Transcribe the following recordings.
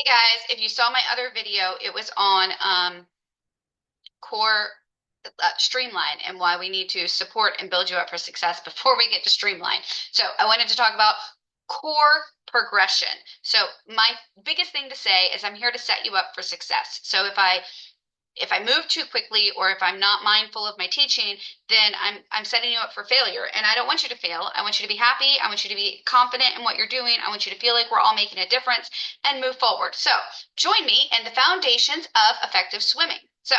Hey guys, if you saw my other video, it was on core streamline and why we need to support and build you up for success before we get to streamline. So I wanted to talk about core progression. So my biggest thing to say is I'm here to set you up for success. So if I move too quickly or if I'm not mindful of my teaching, then I'm setting you up for failure. And I don't want you to fail. I want you to be happy. I want you to be confident in what you're doing. I want you to feel like we're all making a difference and move forward. So join me in the foundations of effective swimming. So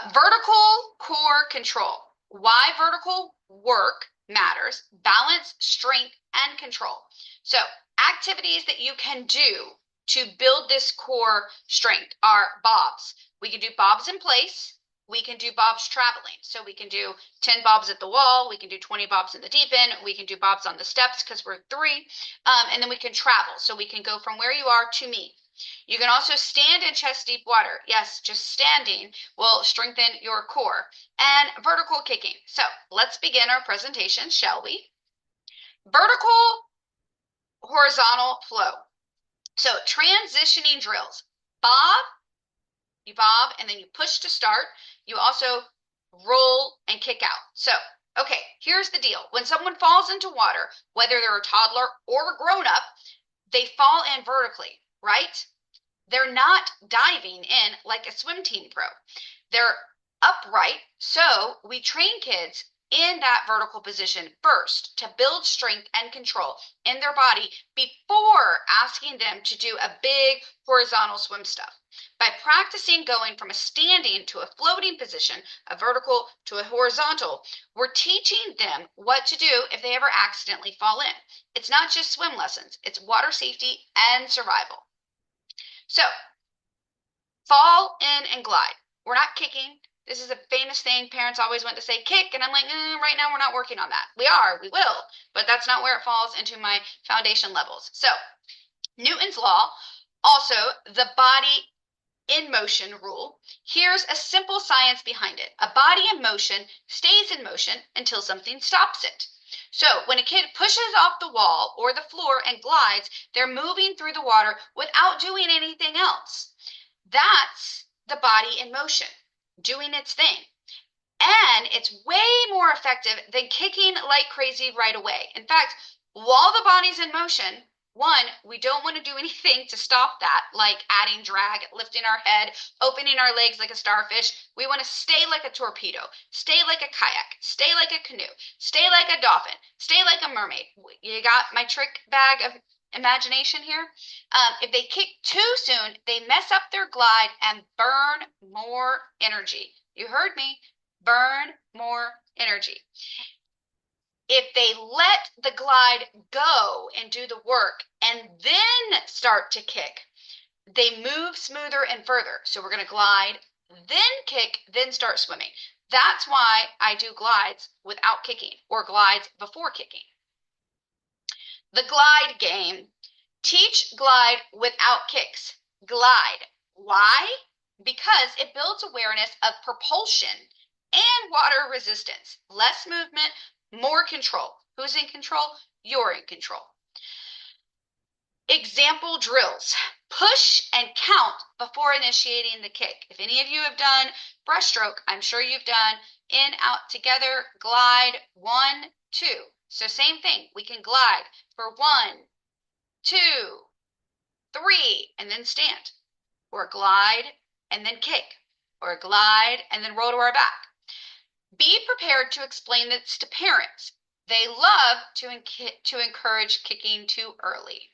vertical core control. Why vertical work matters, balance, strength, and control. So activities that you can do to build this core strength are bobs. We can do bobs in place. We can do bobs traveling. So we can do 10 bobs at the wall. We can do 20 bobs in the deep end. We can do bobs on the steps because we're three. And then we can travel. So we can go from where you are to me. You can also stand in chest deep water. Yes, just standing will strengthen your core. And vertical kicking. So let's begin our presentation, shall we? Vertical horizontal flow. So transitioning drills. Bob, you bob, and then you push to start. You also roll and kick out. So, okay, here's the deal. When someone falls into water, whether they're a toddler or a grown up, they fall in vertically, right? They're not diving in like a swim team pro. They're upright. So we train kids in that vertical position first to build strength and control in their body before asking them to do a big horizontal swim stuff. By practicing going from a standing to a floating position, a vertical to a horizontal, we're teaching them what to do if they ever accidentally fall in. It's not just swim lessons, it's water safety and survival. So, fall in and glide. We're not kicking. This is a famous thing. Parents always want to say kick, and I'm like, right now we're not working on that. We will, but that's not where it falls into my foundation levels. So, Newton's law, also the body in motion rule. Here's a simple science behind it. A body in motion stays in motion until something stops it. So when a kid pushes off the wall or the floor and glides, they're moving through the water without doing anything else. That's the body in motion, doing its thing. And it's way more effective than kicking like crazy right away. In fact, while the body's in motion, one, we don't want to do anything to stop that, like adding drag, lifting our head, opening our legs like a starfish. We want to stay like a torpedo, stay like a kayak, stay like a canoe, stay like a dolphin, stay like a mermaid. You got my trick bag of imagination here? If they kick too soon, they mess up their glide and burn more energy. You heard me, burn more energy. If they let the glide go and do the work and then start to kick, they move smoother and further. So we're going to glide, then kick, then start swimming. That's why I do glides without kicking or glides before kicking. The glide game. Teach glide without kicks. Glide. Why? Because it builds awareness of propulsion and water resistance. Less movement, more control. Who's in control? You're in control. Example drills. Push and count before initiating the kick. If any of you have done breaststroke, I'm sure you've done in, out, together, glide, 1, 2. So same thing. We can glide for 1, 2, 3, and then stand. Or glide and then kick. Or glide and then roll to our back. Be prepared to explain this to parents. They love to encourage kicking too early.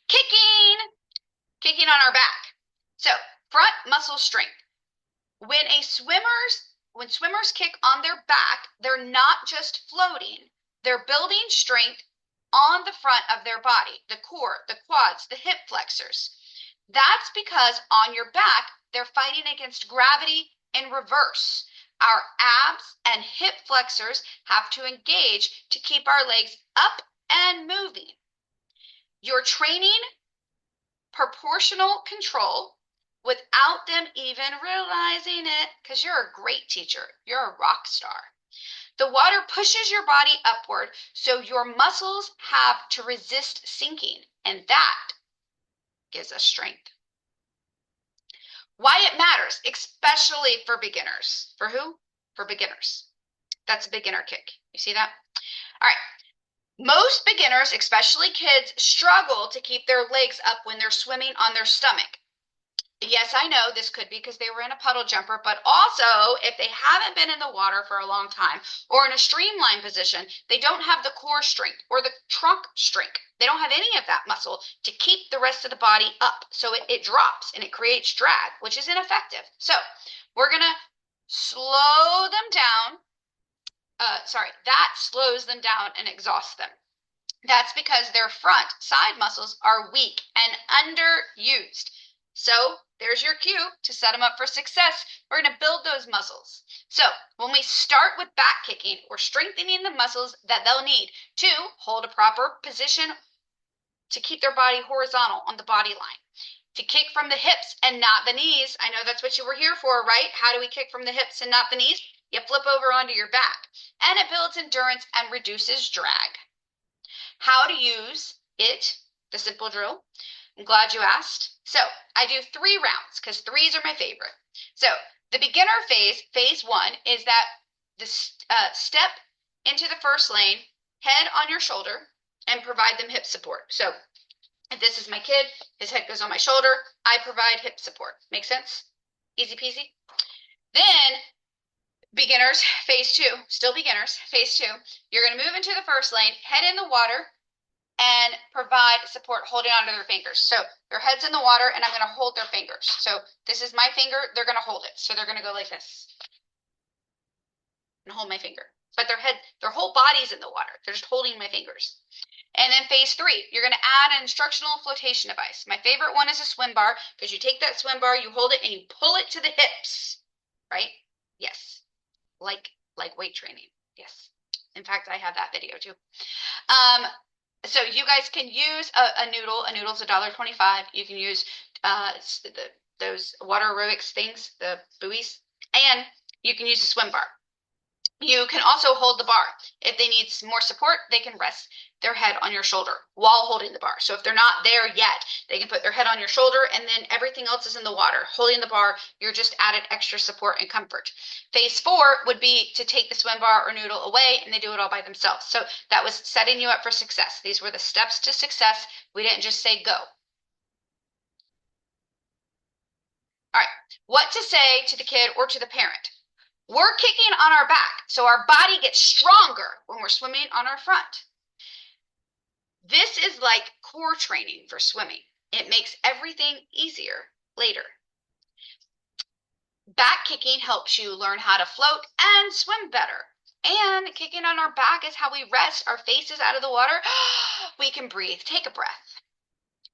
Kicking on our back. So front muscle strength. When swimmers kick on their back, they're not just floating, they're building strength on the front of their body, the core, the quads, the hip flexors. That's because on your back, they're fighting against gravity in reverse. Our abs and hip flexors have to engage to keep our legs up and moving. You're training proportional control without them even realizing it because you're a great teacher. You're a rock star. The water pushes your body upward, so your muscles have to resist sinking, and that gives us strength. Why it matters, especially for beginners. For who? For beginners. That's a beginner kick. You see that? All right. Most beginners, especially kids, struggle to keep their legs up when they're swimming on their stomach. Yes, I know this could be because they were in a puddle jumper, but also if they haven't been in the water for a long time or in a streamline position, they don't have the core strength or the trunk strength. They don't have any of that muscle to keep the rest of the body up. So it drops and it creates drag, which is ineffective. So we're going to slow them down. That slows them down and exhausts them. That's because their front side muscles are weak and underused. So there's your cue to set them up for success. We're going to build those muscles. So when we start with back kicking, we're strengthening the muscles that they'll need to hold a proper position to keep their body horizontal on the body line. To kick from the hips and not the knees. I know that's what you were here for, right? How do we kick from the hips and not the knees? You flip over onto your back. And it builds endurance and reduces drag. How to use it, the simple drill. I'm glad you asked. So I do 3 rounds because 3s are my favorite. So the beginner phase 1, is that the step into the first lane, head on your shoulder, and provide them hip support. So if this is my kid, his head goes on my shoulder, I provide hip support. Make sense? Easy peasy. Then beginners, phase 2, still beginners, phase 2, you're going to move into the first lane, head in the water, and provide support holding onto their fingers. So their head's in the water, and I'm going to hold their fingers. So this is my finger, they're going to hold it. So they're going to go like this and hold my finger. But their whole body's in the water. They're just holding my fingers. And then phase 3, you're going to add an instructional flotation device. My favorite one is a swim bar, because you take that swim bar, you hold it, and you pull it to the hips, right? Yes. Like weight training. Yes. In fact, I have that video too. So you guys can use a noodle. A noodle's $1.25. You can use those water aerobics things, the buoys, and you can use a swim bar. You can also hold the bar. If they need more support, they can rest their head on your shoulder while holding the bar. So if they're not there yet, they can put their head on your shoulder, and then everything else is in the water. Holding the bar, you're just added extra support and comfort. Phase 4 would be to take the swim bar or noodle away, and they do it all by themselves. So that was setting you up for success. These were the steps to success. We didn't just say go. All right, what to say to the kid or to the parent? We're kicking on our back, so our body gets stronger when we're swimming on our front. This is like core training for swimming. It makes everything easier later. Back kicking helps you learn how to float and swim better. And kicking on our back is how we rest our faces out of the water. We can breathe. Take a breath.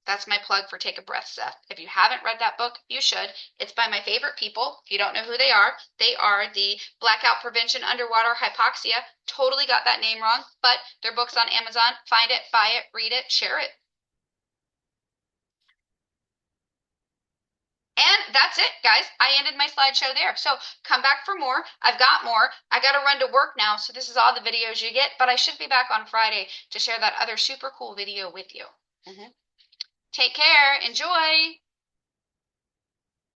That's my plug for Take a Breath, Seth. If you haven't read that book, you should. It's by my favorite people. If you don't know who they are the Blackout Prevention Underwater Hypoxia. Totally got that name wrong, but their book's on Amazon. Find it, buy it, read it, share it. And that's it, guys. I ended my slideshow there. So come back for more. I've got more. I got to run to work now, so this is all the videos you get, but I should be back on Friday to share that other super cool video with you. Take care. Enjoy.